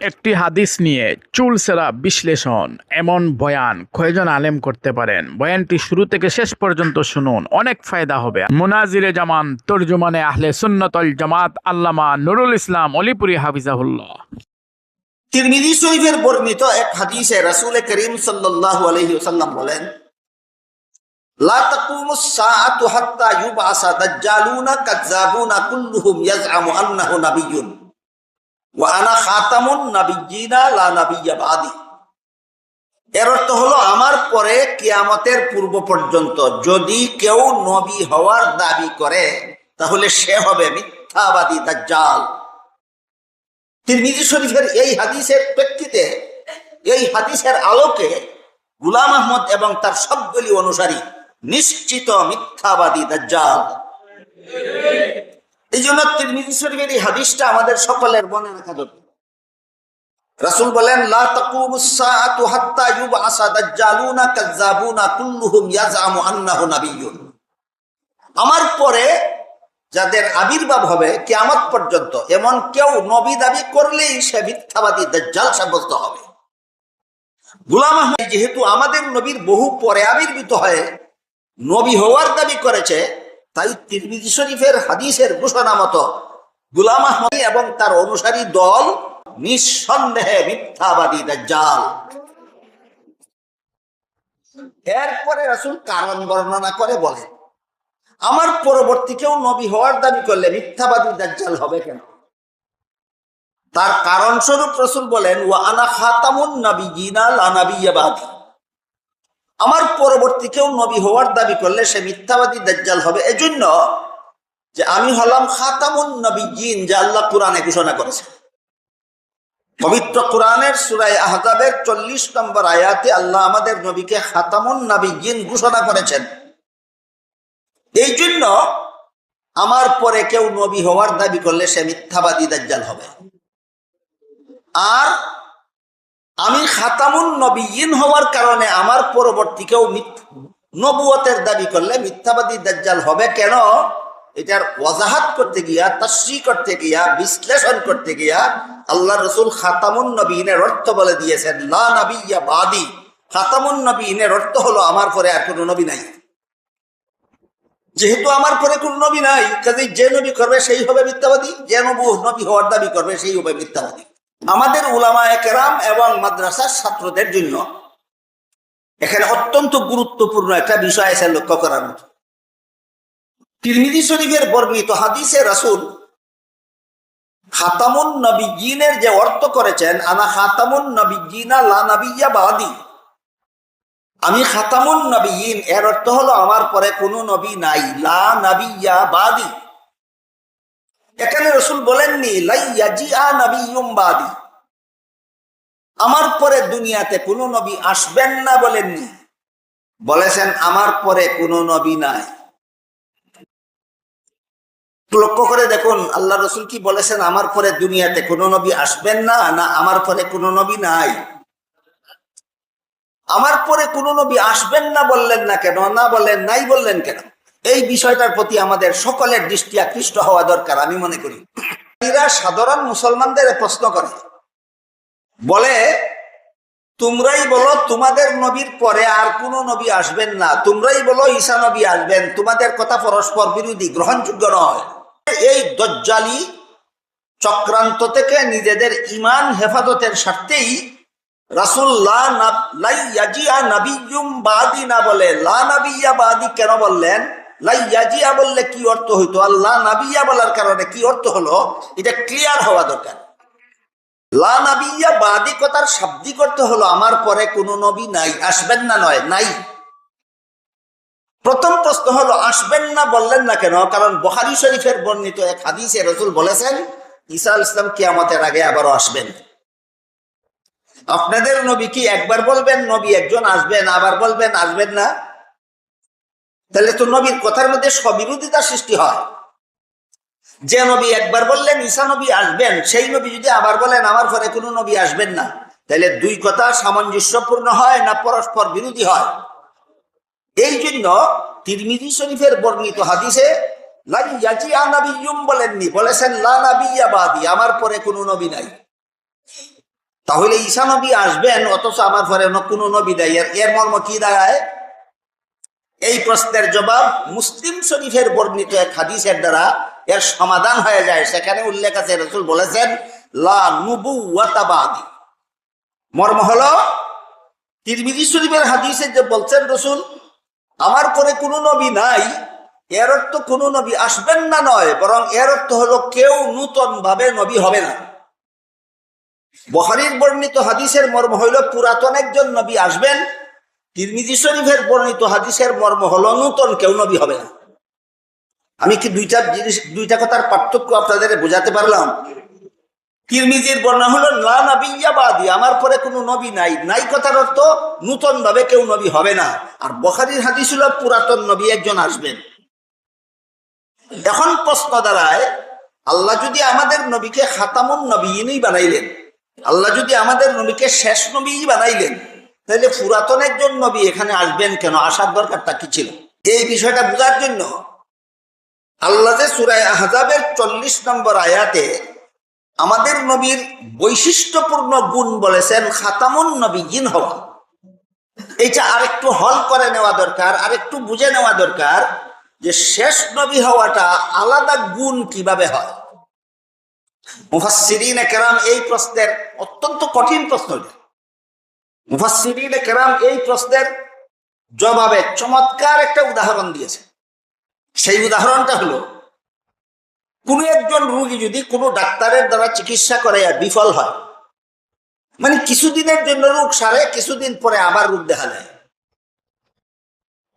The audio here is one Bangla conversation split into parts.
একটি হাদিস নিয়ে চুলচেরা বিশ্লেষণ, এমন বয়ান কয়জন আলেম করতে পারেন? বয়ানটি শুরু থেকে শেষ পর্যন্ত শুনুন, অনেক ফায়দা হবে। মুনাজিরে জামান তর্জমানে আহলে সুন্নাত ওয়াল জামাত আল্লামা নুরুল ইসলাম অলিপুরি হাফিজাহুল্লাহ। তিরমিজি শরীফের বর্ণিত এক হাদিসে রাসূল করিম সাল্লাল্লাহু আলাইহি ওয়াসাল্লাম বলেন, লা তাকুমুস সাআতু হাত্তা ইউবআসা দাজ্জালুনা কাযযাবুনা কুল্লুহুম ইয়াজআমু আন্নাহু নাবিয়্যুন ওয়া আনা খাতামুন নাবিয়্যিনা লা নাবিয়্যা বাদি। এর অর্থ হলো, আমার পরে কিয়ামতের পূর্ব পর্যন্ত যদি কেউ নবী হওয়ার দাবি করে তাহলে সে হবে মিথ্যাবাদী দাজ্জাল। তিরমিজি শরীফের এই হাদিসের প্রেক্ষিতে, এই হাদিসের আলোকে গোলাম আহমদ এবং তার সবগুলি অনুসারী নিশ্চিত মিথ্যাবাদী দাজ্জাল। এই জন্য তিরমিজি শরীফের এই হাদিসটা আমাদের সকলের মনে রাখা দরকার। রাসূল বলেন, লা তাকুমুস সাআতু হাত্তা ইউবআসা দাজ্জালুনা কাযযাবুনা কুল্লুহুম ইয়াজআমু আন্নাহু নাবিয়্যুন। আমার পরে যাদের আবির্ভাব হবে কিয়ামত পর্যন্ত, এমন কেউ নবী দাবি করলেই সে মিথ্যাবাদী দাজ্জাল সাব্যস্ত হবে। গোলাম আহমদ যেহেতু আমাদের নবীর বহু পরে আবির্ভূত হয়ে নবী হওয়ার দাবি করেছে, তাই তিরমিজি শরীফের হাদিসের ঘোষণা মতো গোলাম আহমদ এবং তার অনুসারী দল নিঃসন্দেহে মিথ্যাবাদী দাজ্জাল। এরপরে রাসূল কারণ বর্ণনা করে বলেন, আমার পরবর্তী কেউ নবী হওয়ার দাবি করলে মিথ্যাবাদী দাজ্জাল হবে কেন? তার কারণ স্বরূপ রাসূল বলেন, ওয়া আনা খাতামুন নাবিয়্যিনা লা নাবিয়্যা বাদি। আমার পরবর্তী কেউ নবী হওয়ার দাবি করলে সে মিথ্যাবাদী দাজ্জাল হবে এজন্য যে আমি হলাম খাতামুন নাবিয়্যিন, যা আল্লাহ কোরআনে ঘোষণা করেছে। পবিত্র কোরআনের সূরা আহজাবের 40 নম্বর আয়াতে আল্লাহ আমাদের নবীকে খাতামুন নাবিয়্যিন ঘোষণা করেছেন। এই জন্য আমার পরে কেউ নবী হওয়ার দাবি করলে সে মিথ্যাবাদী দাজ্জাল হবে। আর আমি খাতামুন নবিয়্যিন হওয়ার কারণে আমার পরবর্তী কেউ নবুয়তের দাবি করলে মিথ্যাবাদী দাজ্জাল হবে কেন, এটার ওয়াজাহাত করতে গিয়া, তাশরীহ করতে গিয়া, বিশ্লেষণ করতে গিয়া আল্লাহ রাসূল খাতামুন নবিয়্যিনের অর্থ বলে দিয়েছেন, লা নাবিয়্যা বাদি। খাতামুন নবিয়্যিনের অর্থ হলো আমার পরে আর কোনো নবী নাই। যেহেতু আমার পরে কোন নবী নাই, কাজেই যে নবী করবে সেই হবে মিথ্যাবাদী, যে নবী হওয়ার দাবি করবে সেই হবে মিথ্যাবাদী। আমাদের উলামায়ে কেরাম এবং মাদ্রাসার ছাত্রদের জন্য এখানে অত্যন্ত গুরুত্বপূর্ণ একটা বিষয় আছে লক্ষ্য করার মতো। তিরমিজি শরীফের বর্ণিত হাদিসে রাসূল খাতামুন নবিয়্যিনের যে অর্থ করেছেন, আনা খাতামুন নাবিয়্যিনা লা নাবিয়্যা বাদি, আমি খাতামুন নবিয়্যিন, এর অর্থ হলো আমার পরে কোনো নবী নাই, লা নাবিয়্যা বাদি। এখানে রাসূল বলেননি লা ইয়াজিআ নাবিয়্যুম বাদি, আমার পরে দুনিয়াতে কোনো নবী আসবেন না বলেননি, বলেছেন আমার পরে কোনো নবী নাই। লক্ষ্য করে দেখুন আল্লাহ রাসূল কি বলেছেন, আমার পরে দুনিয়াতে কোনো নবী আসবেন না, না আমার পরে কোনো নবী নাই? আমার পরে কোনো নবী আসবেন না বললেন না কেন, না বললেন নাই বললেন কেন? এই বিষয়টার প্রতি আমাদের সকলের দৃষ্টি আকৃষ্ট হওয়া দরকার আমি মনে করি। এরা সাধারণ মুসলমানদের প্রশ্ন করে, বলে তোমরাই বলো তোমাদের নবীর পরে আর কোনো নবী আসবেন না, তোমরাই বলো ঈসা নবী আসবেন, তোমাদের কথা পরস্পর বিরোধী, গ্রহণযোগ্য নয়। এই দাজ্জালি চক্রান্ত থেকে নিজেদের ঈমান হেফাজতের স্বার্থেই রাসূল লা ইয়াজিআ নাবিয়্যুম বাদি না বলে লা নাবিয়্যা বাদি কেন বললেন? লা ইয়াজিআ বললে কি অর্থ হইতো, আর লা নাবিয়্যা বলার কারণে কি অর্থ হলো, এটা ক্লিয়ার হওয়া দরকার। লা নাবিয়্যা বাদি কথার শাব্দিক অর্থ হলো আমার পরে কোনো নবী নাই, আসবেন না নয়, নাই। প্রথম প্রশ্ন হলো আসবেন না বললেন না কেন? কারণ বুখারী শরীফের বর্ণিত এক হাদিসে রাসূল বলেছেন ঈসা আলাইহিস সালাম কিয়ামতের আগে আবারও আসবেন। আপনাদের নবী কি একবার বলবেন নবী একজন আসবেন, আবার বলবেন আসবেন না? তাহলে তো নবীর কথার মধ্যে স্ববিরোধিতা সৃষ্টি হয়। যে নবী একবার বললেন ঈসা নবী আসবেন, সেই নবী যদি আবার বলেন আমার পরে কোনো নবী আসবেন না, তাহলে দুই কথা সামঞ্জস্যপূর্ণ হয় না পরস্পর বিরোধী হয়? এই জন্য তিরমিজি শরীফের বর্ণিত হাদিসে লা ইয়াজিআ নাবিয়্যুম বলেননি, বলেছেন লা নাবিয়্যা বাদি, আমার পরে কোনো নবী নাই। তাহলে ঈসা নবী আসবেন অথচ আমার ঘরে কোনো নবী দেয়, এর মর্ম কি দাঁড়ায়? এই প্রশ্নের জবাব মুসলিম শরীফের বর্ণিত এক হাদিসের দ্বারা এর সমাধান হয়ে যায়। সেখানে উল্লেখ আছে, রাসূল বলেছেন লা নুবুওয়াতা বাদি। মর্ম হলো তিরমিজি শরীফের হাদিসে যে বলছেন রাসূল আমার পরে কোনো নবী নাই, এর অর্থ কোনো নবী আসবেন না নয়, বরং এর অর্থ হলো কেউ নূতন ভাবে নবী হবে না। বুখারীর বর্ণিত হাদিসের মর্ম হইল পুরাতন একজন নবী আসবেন, তিরমিজি শরীফের বর্ণিত হাদিসের মর্ম হলো নূতন কেউ নবী হবে না। আমি কি দুইটা কথার পার্থক্য আপনাদের বোঝাতে পারলাম? তিরমিজির বর্ণনা হলো লা নাবিয়্যা বাদি, আমার পরে কোনো নবী নাই, নাই কথার অর্থ নূতন ভাবে কেউ নবী হবে না। আর বুখারীর হাদিস হলো পুরাতন নবী একজন আসবেন। এখন প্রশ্ন দাঁড়ায়, আল্লাহ যদি আমাদের নবীকে খাতামুন নবিয়্যিনই বানাইলেন, আল্লাহ যদি আমাদের নবীকে শেষ নবী বানাইলেন, তাহলে পুরাতন একজন নবী এখানে আসবেন কেন? আসার দরকারটা কি ছিল? এই বিষয়টা বোঝার জন্য আল্লাহ যে সূরা আহজাবের 40 নম্বর আয়াতে আমাদের নবীর বৈশিষ্ট্যপূর্ণ গুণ বলেছেন খাতামুন নবিয়্যিন হওয়া, এইটা আরেকটু হল করে নেওয়া দরকার, আরেকটু বুঝে নেওয়া দরকার যে শেষ নবী হওয়াটা আলাদা গুণ কিভাবে হয়। মুফাসসিরিনে কেরাম এই প্রশ্নের অত্যন্ত কঠিন প্রশ্ন, মুফাসসিরিনে কেরাম এই প্রশ্নের জবাবে চমৎকার একটা উদাহরণ দিয়েছে। সেই উদাহরণটা হলো, কোন একজন রোগী যদি কোনো ডাক্তারের দ্বারা চিকিৎসা করে আর বিফল হয়, মানে কিছুদিনের জন্য রোগ সারে, কিছুদিন পরে আবার রোগ দেখা দেয়।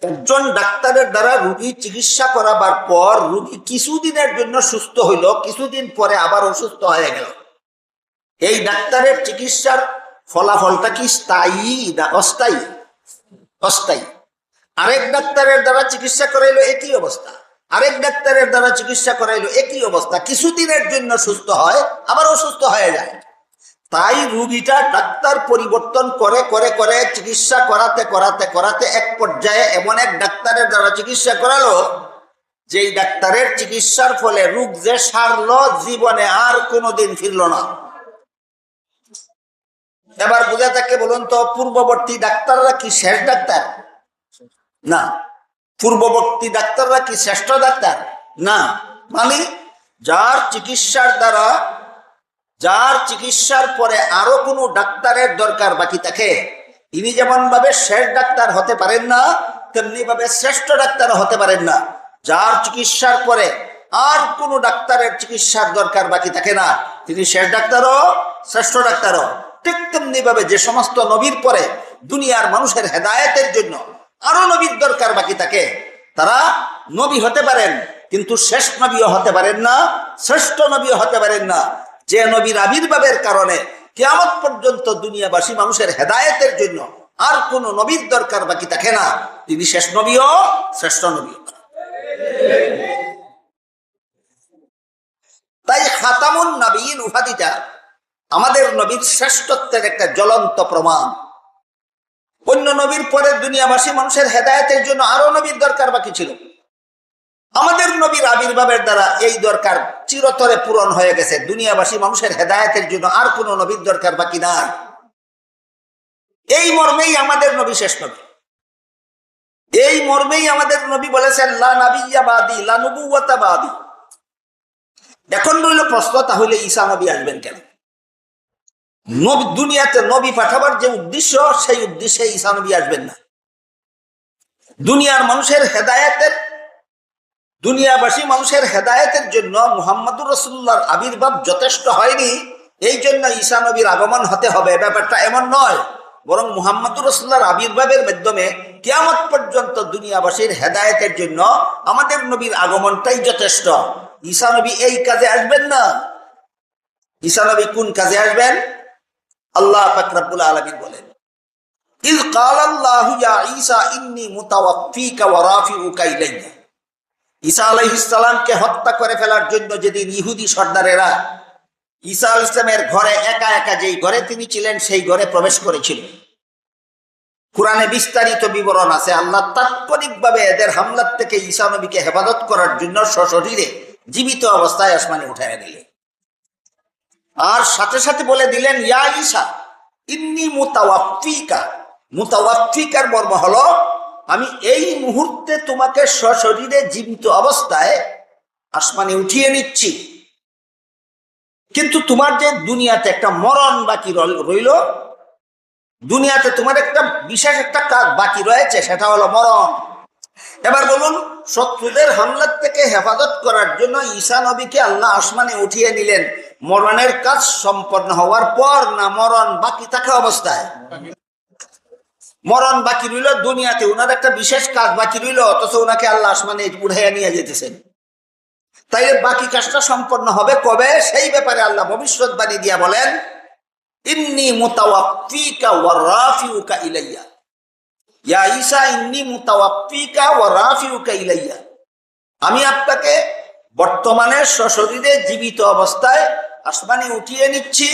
একজন ডাক্তারের দ্বারা রোগী চিকিৎসা করাবার পর রোগী কিছুদিনের জন্য সুস্থ হইল, কিছুদিন পরে আবার অসুস্থ হয়ে গেল। এই ডাক্তারের চিকিৎসার ফলাফলটা কি স্থায়ী না অস্থায়ী? অস্থায়ী। আরেক ডাক্তারের দ্বারা চিকিৎসা করাইলো একই অবস্থা, আরেক ডাক্তারের দ্বারা চিকিৎসা করাইলো একই অবস্থা, কিছুদিনের জন্য সুস্থ হয় আবার অসুস্থ হয়ে যায়। তাই রোগীটা ডাক্তার পরিবর্তন করে করে করে চিকিৎসা করাতে করাতে করাতে এক পর্যায়ে এমন এক ডাক্তারের দ্বারা চিকিৎসা করালো যেই ডাক্তারের চিকিৎসার ফলে রোগ যে সারলো, জীবনে আর কোনোদিন ফিরল না। এবার বুঝে থাকে বলুন তো, পূর্ববর্তী ডাক্তাররা কি শেষ ডাক্তার? না। পূর্ববর্তী ডাক্তাররা কি শ্রেষ্ঠ ডাক্তার? না। মানে যার চিকিৎসার পরে আরো কোনো ডাক্তারের দরকার বাকি থাকে, ইনি যেমন ভাবে শেষ ডাক্তার হতে পারেন না, তেমনি ভাবে শ্রেষ্ঠ ডাক্তার হতে পারেন না। যার চিকিৎসার পরে আর কোনো ডাক্তারের চিকিৎসার দরকার বাকি থাকে না, তিনি শেষ ডাক্তারও শ্রেষ্ঠ ডাক্তারও। ঠিক তেমনি ভাবে যে সমস্ত নবীর পরে দুনিয়ার মানুষের হেদায়েতের জন্য আরো নবীর দরকার বাকি থাকে, তারা নবী হতে পারেন কিন্তু শেষ নবীও হতে পারেন না, শ্রেষ্ঠ নবীও হতে পারেন না। যে নবীর আবির্ভাবের কারণে কিয়ামত পর্যন্ত দুনিয়াবাসী মানুষের হেদায়েতের জন্য আর কোন নবীর দরকার বাকি থাকে না, তিনি শেষ নবীও শ্রেষ্ঠ নবীও। তাই খাতামুন নবিয়্যিন উপাধিটা আমাদের নবীর শ্রেষ্ঠত্বের একটা জ্বলন্ত প্রমাণ। অন্য নবীর পরে দুনিয়াবাসী মানুষের হেদায়েতের জন্য আরো নবীর দরকার বাকি ছিল, আমাদের নবীর আবির্ভাবের দ্বারা এই দরকার চিরতরে পূরণ হয়ে গেছে। দুনিয়াবাসী মানুষের হেদায়েতের জন্য আর কোনো নবীর দরকার বাকি নাই। এই মর্মেই আমাদের নবী শেষ নবী, এই মর্মেই আমাদের নবী বলেছেন লা নাবিয়্যা বাদি লা নুবুওয়াতা বাদি। এখন রইল প্রশ্ন, তাহলে ঈসা নবী আসবেন কেন? দুনিয়াতে নবী পাঠাবার যে উদ্দেশ্য, সেই উদ্দেশ্যে ঈসা নবী আসবেন না। দুনিয়ার মানুষের হেদায়েতের, দুনিয়াবাসী মানুষের হেদায়েতের জন্য মুহাম্মদুর রাসূলুল্লাহর আবির্ভাব যথেষ্ট হয়নি, এই জন্য ঈসা নবীর আগমন হতে হবে, ব্যাপারটা এমন নয়। বরং মুহাম্মদুর রাসূলুল্লাহর আবির্ভাবের মাধ্যমে কিয়ামত পর্যন্ত দুনিয়াবাসীর হেদায়েতের জন্য আমাদের নবীর আগমনটাই যথেষ্ট। ঈসা নবী এই কাজে আসবেন না। ঈসা নবী কোন কাজে আসবেন? আল্লাহ পাক রব্বুল আলামিন বলেন, ইয ক্বালাল্লাহু ইয়া ঈসা ইন্নী মুতাওয়াফফিকা ওয়া রাফিউকা ইলাইয়া। ঈসা আলাইহিস সালামকে হত্যা করে ফেলার জন্য যেদিন ইহুদি সর্দারেরা ঈসা আলাইহিস সালামের ঘরে একা একা যেই ঘরে তিনি ছিলেন সেই ঘরে প্রবেশ করেছিল, কুরআনে বিস্তারিত বিবরণ আছে। আল্লাহ তাৎক্ষণিকভাবে এদের হামলার থেকে ঈসা নবীকে হেফাজত করার জন্য সশরীরে জীবিত অবস্থায় আসমানে উঠায় দিলেন। আর সাথে সাথে বলে দিলেন ইয়া ঈসা ইন্নী মুতাওয়াফিকা। মুতাওয়াফিকার মর্ম হলো আমি এই মুহূর্তে তোমাকে সশরীরে জীবিত অবস্থায় আসমানে উঠিয়ে নিচ্ছি, কিন্তু তোমার যে দুনিয়াতে একটা মরণ বাকি রইল, দুনিয়াতে তোমার একটা বিশেষ একটা কাজ বাকি রয়েছে, সেটা হলো মরণ। এবার বলুন, শত্রুদের হামলার থেকে হেফাজত করার জন্য ঈসা নবীকে আল্লাহ আসমানে উঠিয়ে নিলেন মরণের কাজ সম্পন্ন হওয়ার পর, না মরণ বাকি থাকা অবস্থায়? মরণ বাকি রইল, দুনিয়াতে ওনার একটা বিশেষ কাজ বাকি রইল, অথচ ওনাকে আল্লাহ আসমানে উঠাইয়া নিয়ে যেতেছেন। তাইলে বাকি কাজটা সম্পন্ন হবে কবে? সেই ব্যাপারে আল্লাহ ভবিষ্যৎবাণী দিয়া বলেন ইন্নী মুতাওয়াফিকা ওয়া রাফিউকা ইলাইয়া। ইয়া ঈসা ইন্নী মুতাওয়াফিকা ওয়া রাফিউকা ইলাইয়া। আমি আপনাকে বর্তমানে সশরীরে জীবিত অবস্থায় আসমানে উঠিয়ে নিচ্ছি,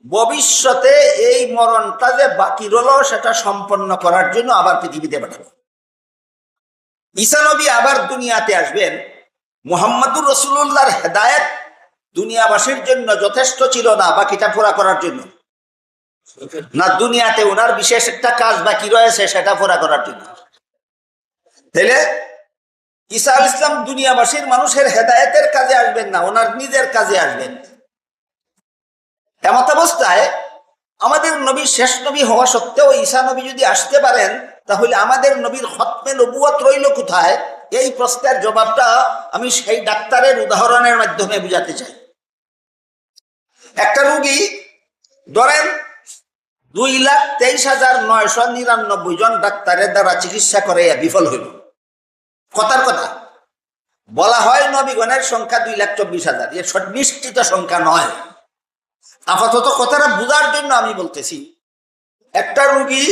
ভবিষ্যতে এই মরণটা যে বাকি রইল সেটা সম্পন্ন করার জন্য আবার পৃথিবীতে পাঠাবো। ঈসা নবী আবার দুনিয়াতে আসবেন। মুহাম্মদুর রাসূলুল্লাহর হেদায়েত দুনিয়াবাসীর জন্য যথেষ্ট ছিল না বাকিটা পুরা করার জন্য? না দুনিয়াতে ওনার বিশেষ একটা কাজ বাকি রয়েছে সেটা পুরা করার জন্য? তাহলে ঈসা আলাইহিস সালাম দুনিয়াবাসীর মানুষের হেদায়েতের কাজে আসবেন না, ওনার নিজের কাজে আসবেন। এমত অবস্থায় আমাদের নবী শেষ নবী হওয়া সত্ত্বেও ঈসা নবী যদি আসতে পারেন, তাহলে আমাদের নবীর খতমে নবুয়ত রইল কোথায়? এই প্রশ্নের জবাবটা আমি সেই ডাক্তারের উদাহরণের মাধ্যমে বুঝাতে চাই। একটা রোগী ধরেন 2,23,999 জন ডাক্তারের দ্বারা চিকিৎসা করে বিফল হইল। কথার কথা বলা হয় নবীগণের সংখ্যা 2,24,000, এ নিশ্চিত সংখ্যা নয়। আপাতত কথাটা বোঝার জন্য আমি বলতেছি, একটা রোগী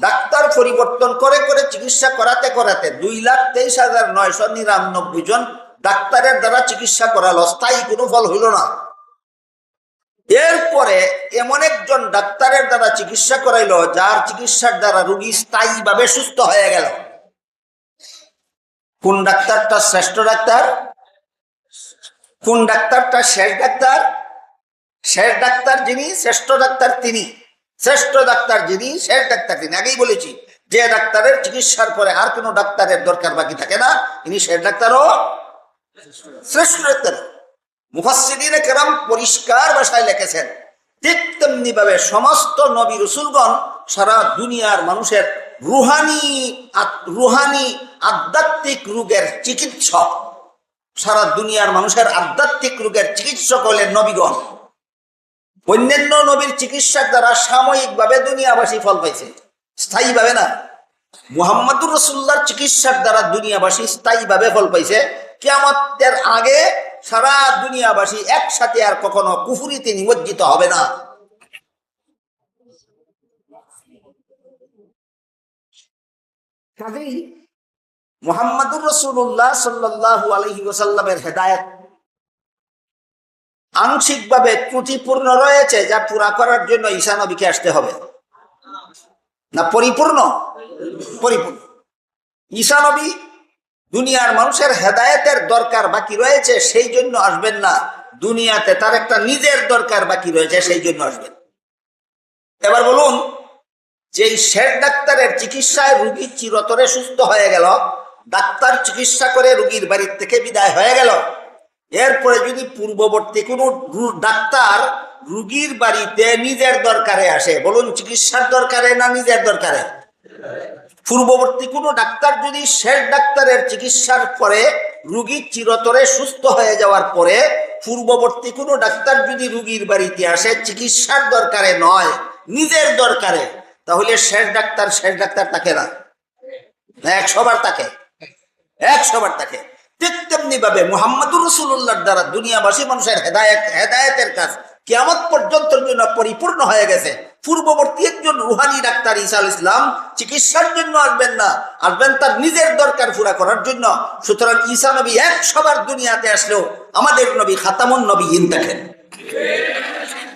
ডাক্তার পরিবর্তন করে করে চিকিৎসা করাতে করাতে 2,23,999 জন ডাক্তারের দ্বারা চিকিৎসা করালো, স্থায়ী কোনো ফল হইল না। এরপরে এমন একজন ডাক্তারের দ্বারা চিকিৎসা করাইলো যার চিকিৎসার দ্বারা রোগী স্থায়ীভাবে সুস্থ হয়ে গেল। কোন ডাক্তারটা শ্রেষ্ঠ ডাক্তার? কোন ডাক্তারটা শেষ ডাক্তার? শেষ ডাক্তার যিনি, শ্রেষ্ঠ ডাক্তার তিনি। শ্রেষ্ঠ ডাক্তার যিনি, শেষ ডাক্তার তিনি। আগেই বলেছি, যে ডাক্তারের চিকিৎসার পরে আর কোনো ডাক্তারের দরকার বাকি থাকে না, ইনি শেষ ডাক্তারও শ্রেষ্ঠ ডাক্তার। মুফাসসিরিনে কেরাম পরিষ্কার ভাষায় লিখেছেন, ঠিক তেমনি ভাবে সমস্ত নবী রাসূলগণ সারা দুনিয়ার মানুষের রুহানি আধ্যাত্মিক রোগের চিকিৎসক। সারা দুনিয়ার মানুষের আধ্যাত্মিক রোগের চিকিৎসক হলেন নবীগণ। অন্যান্য নবীর চিকিৎসার দ্বারা সাময়িকভাবে দুনিয়াবাসী ফল পাইছে, স্থায়ীভাবে না। মুহাম্মদুর রাসূলুল্লাহর চিকিৎসার দ্বারা দুনিয়াবাসী স্থায়ীভাবে ফল পাইছে। কিয়ামতের আগে সারা দুনিয়াবাসী একসাথে আর কখনো কুফরিতে নিমজ্জিত হবে না। কাজেই মুহাম্মদুর রাসূলুল্লাহ সাল্লাল্লাহু আলাইহি ওয়াসাল্লামের হেদায়েত আংশিকভাবে ত্রুটিপূর্ণ রয়েছে, যা পুরা করার জন্য ঈসা নবীকে আসতে হবে। না পরিপূর্ণ? পরিপূর্ণ। ঈসা নবী দুনিয়ার মানুষের হেদায়েতের দরকার বাকি রয়েছে, সেই জন্য আসবেন না। দুনিয়াতে তার একটা নিজের দরকার বাকি রয়েছে, সেই জন্য আসবেন। এবার বলুন, যে শেষ ডাক্তারের চিকিৎসায় রোগী চিরতরে সুস্থ হয়ে গেল, ডাক্তার চিকিৎসা করে রোগীর বাড়ির থেকে বিদায় হয়ে গেল, এরপরে যদি পূর্ববর্তী কোনো ডাক্তার রোগীর বাড়িতে নিজের দরকারে আসে, বলুন চিকিৎসার দরকারে না নিজের দরকারে? পূর্ববর্তী কোনো ডাক্তার যদি শেষ ডাক্তারের চিকিৎসার পরে রোগী চিরতরে সুস্থ হয়ে যাওয়ার পরে পূর্ববর্তী কোনো ডাক্তার যদি রোগীর বাড়িতে আসে চিকিৎসার দরকারে নয়, নিজের দরকারে, তাহলে শেষ ডাক্তার থাকে না? 100 বার থাকে, 100 বার থাকে। ঠিক তেমনি ভাবে মুহাম্মদুর রাসূলুল্লাহর দ্বারা দুনিয়াবাসী মানুষের হেদায়েতের কাজ কিয়ামত পর্যন্ত জন্য পরিপূর্ণ হয়ে গেছে। পূর্ববর্তী একজন রুহানি ডাক্তার ঈসা আলাইহিস সালাম চিকিৎসার জন্য আসবেন না, আসবেন তার নিজের দরকার পুরা করার জন্য। সুতরাং ঈসা নবী 100 বার দুনিয়াতে আসলেও আমাদের নবী খাতামুন নবিয়্যিন থাকেন।